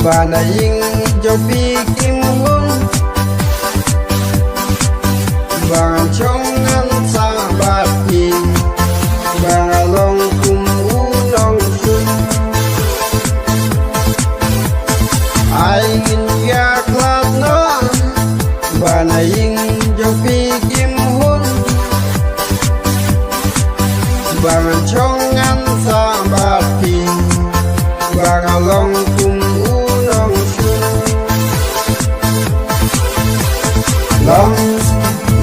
và na ing cho pi kim hôn và trong ngăn xa bạc gì và lòng cùng u lòng xuân ai nghìn gác lát nó và na ing cho pi kim hôn và trong ngăn xa bạc gì và lòng cùng u lòng xuân lòng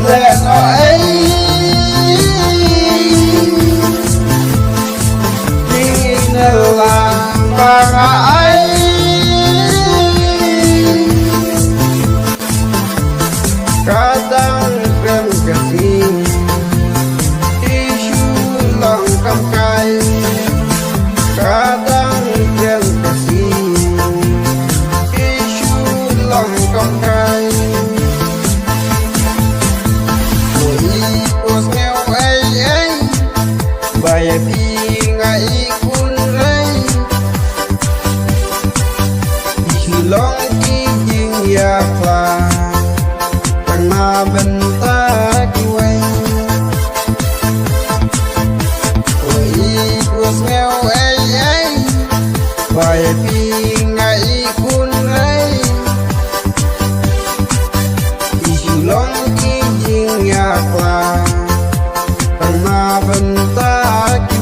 lẽ nó ấy đi là bà ấy kadang kan kasi isu lang kamkay kadang kan kasi isu lang kamkay ikos nghèo ấy bài đi ngày kun ấy chỉ long ki jing ya kla karena bentak quay ikos nghèo ấy bài đi ngày kun ấy chỉ long ki jing ya kla karena bentak